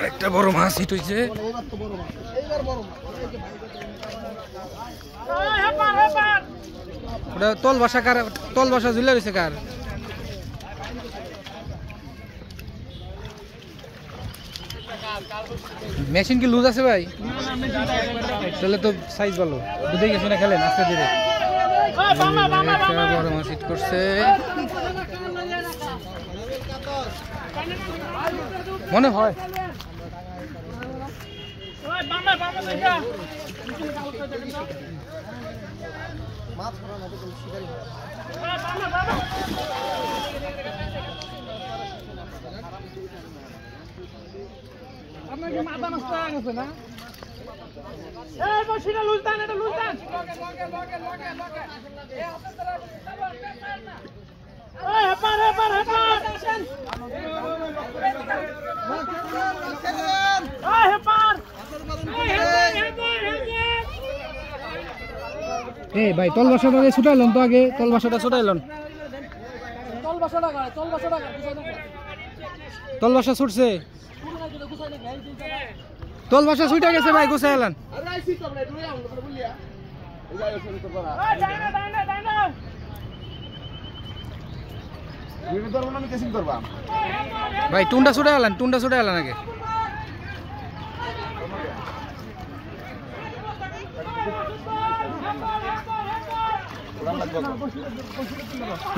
একটা বড় মাছ হিট হইছে। ওটা তল বাসা কার, তল বাসা ঝুলে রয়েছে কার? মেশিন কি লুজ আছে ভাই? তাহলে তো সাইজ ভালো, বুঝে গেছি না, খেলেন আস্তে ধীরে। বড় মাছ হিট করছে মনে হয়। আপনার কি মাথা নষ্ট হয়ে গেছে না? এই বসিটা লুজ দেন, এটা লুজ দেন। এই হেপার হেপার হেপার এই হেপার এই ভাই তল বাসাটা ছুটাইলন তো, আগে তল বাসাটা ছুটাইলন। তল বসাটা করে, তল বসাটা করে। তল বাসা ছুটছে, তল বাসা ছুটে গেছে ভাই, গুছাই এলান। ভাই টুন্ডা ছুটে এলান, টুন্ডা ছুটে এলান আগে।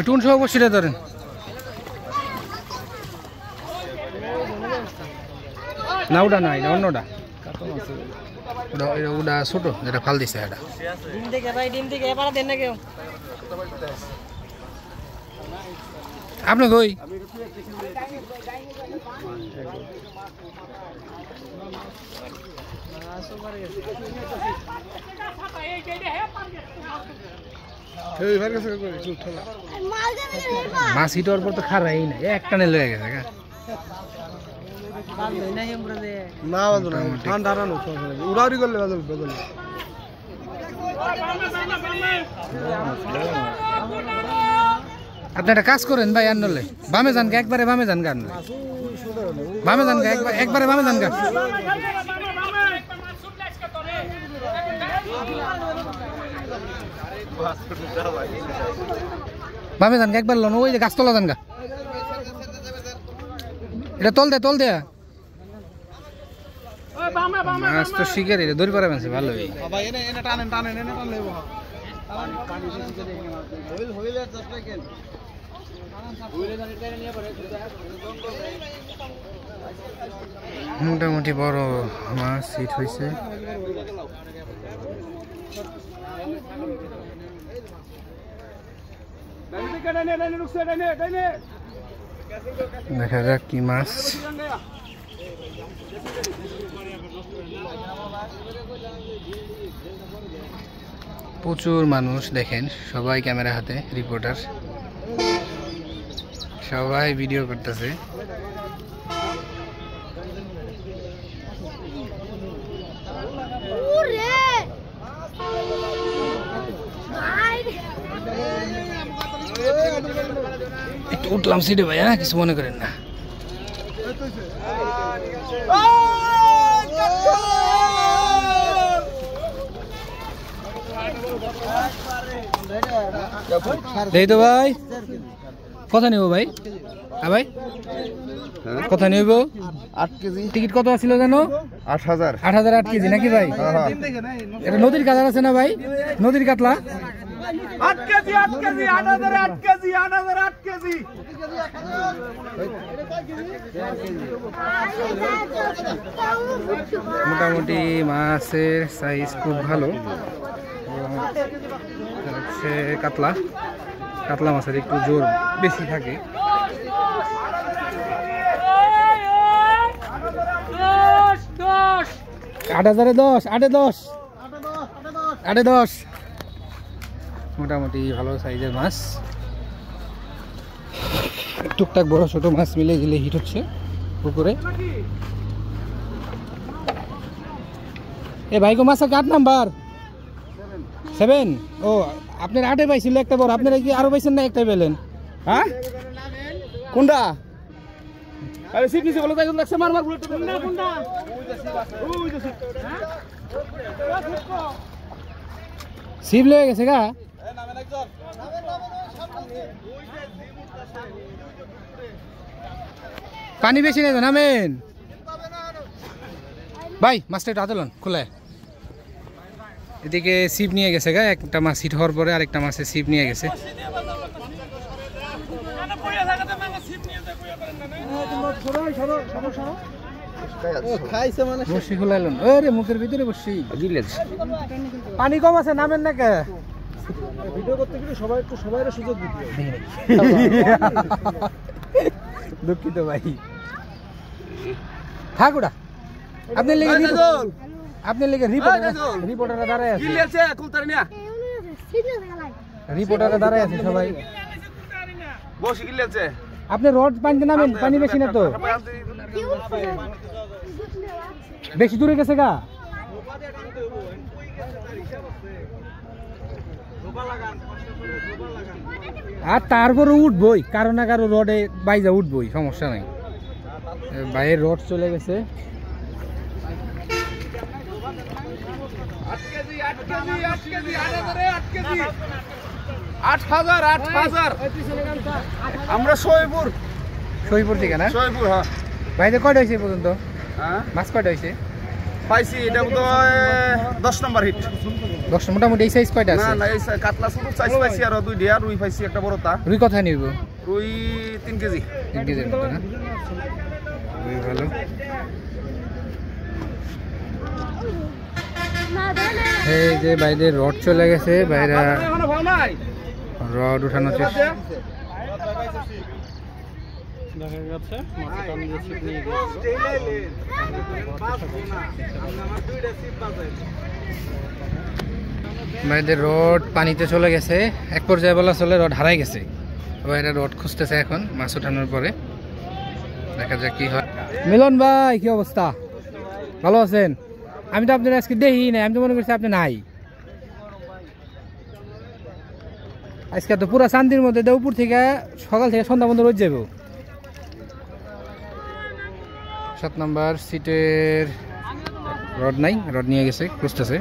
টুন সহ বসিটা ধরেন। না ওটা নাই, অন্যটা ওটা ছোট, যেটা ফাল দিছে এটা। ডিম থেকে ভাই, ডিম থেকে এবার দেন না কেউ। আপনি কই? মাছ হিট হওয়ার পর তো খারাই না, এক টানে লেগে গেছে। আপনি একটা কাজ করেন ভাই, আনলে বামে যান গা, একবারে বামে যান গা, আনলে বামে যান গা, একবারে বামে যান গা। বামে যান গা, একবার লোন ওই যে গাছতলা যান গা। এটা তল দে, তল দে। মাছ তো শিকারি দড়ি পারা মানছে ভালোই। মোটামুটি বড় মাছ হিট হয়েছে। দেখা যাক কি মাছ। প্রচুর মানুষ দেখেন, সবাই ক্যামেরা হাতে, রিপোর্টার সবাই ভিডিও করতেছে। একটু উঠলাম সিটে ভাই, হ্যাঁ কিছু মনে করেন না। দেই তো ভাই, কথা নিব ভাই। হ্যাঁ ভাই, কথা নিব। 8 কেজি টিকিট কত আছিল জানো? 8000। 8000 8 কেজি নাকি ভাই? এটা নদীর কাতলা আছে না ভাই? নদীর কাতলা 8 কেজি 8 কেজি 8000 8 কেজি 8000 8 কেজি। মোটামুটি মাছের সাইজ খুব ভালো। হচ্ছে কাতলা, কাতলা মাছের একটু জোর বেশি থাকে। 8000 10, 8-10, 8-10। মোটামুটি ভালো সাইজের মাছ, টুকটাক বড় ছোট মাছ মিলে গেলে হিট হচ্ছে পুকুরে। এ ভাইগো মাছ 8 নাম্বার 7। ও আপনার 8-এ পাইছিল একটা বড়, আপনারা কি আরো পাইছেন না একটাই পেলেন? হ্যাঁ কোনটা? আরে সিট নিচে বলে তাই লাগছে মার বুলেট কোনটা কোনটা ওই যে সিট হ্যাঁ সিপ লয়ে গেছে গা পানি বেশি নেই তো নামেন ভাই মাছটা একটু হাতে লন খুলে এদিকে সিপ নিয়ে গেছে গা একটা মাছ হিট হওয়ার পরে আরেকটা মাছে সিপ নিয়ে গেছে খাইছে মানে বসি খুলাইলেন ওরে মুখের ভিতরে বসি পানি কম আছে নামেন না কে ভিডিও করতে গেলে সবাই একটু সবাইরে সুযোগ দিতে দুঃখিত ভাই ঠাকুরা আপনার লেগে আপনার লেগে রিপোর্টাররা দাঁড়ায় আছে রিপোর্টাররা দাঁড়ায় আছে সবাই বসে গিলেছে আপনি রড পানিতে নামেন পানি বেশি না তো বেশি দূরে গেছে গা আর তারপরে উঠবই কারো না কারো রডে বাইজা উঠবই সমস্যা নাই বাইরের রড চলে গেছে 8,000 আমরা সহিপুর থেকে না সইপুর হ্যাঁ বাইরে কয়টা হয়েছে পর্যন্ত হ্যাঁ মাছ কয়টা হয়েছে পাইছি এটা তো 10 নম্বর হিট 10 মোটামুটি এই সাইজ কয়টা না আছে না এই কাতলা ছোট সাইজ পাইছি আর দুই ডিয়া রুই পাইছি একটা বড়টা রুই কোথায় নিব রুই 3 কেজি 3 কেজির মতো না রুই ভালো এই যে বাইরে রড চলে গেছে বাইরে রড উঠানো চেষ্টা দেখা যাচ্ছে বাইরে রড পানিতে চলে গেছে এক পর্যায়ে বলা চলে রড হারাই গেছে বাইরে রড খুঁজতেছে এখন মাছ উঠানোর পরে দেখা যাক কি হয় মিলন ভাই কি অবস্থা ভালো আছেন আমি তো আপনার আজকে দেখি নাই আমি তো মনে করছি আপনি নাই আজকে তো পুরা শান্তির মধ্যে উপর থেকে সকাল থেকে সন্ধ্যা পর্যন্ত রোজ যাবো 7 নম্বর সিটের রড নাই রড নিয়ে গেছে খুঁজতেছে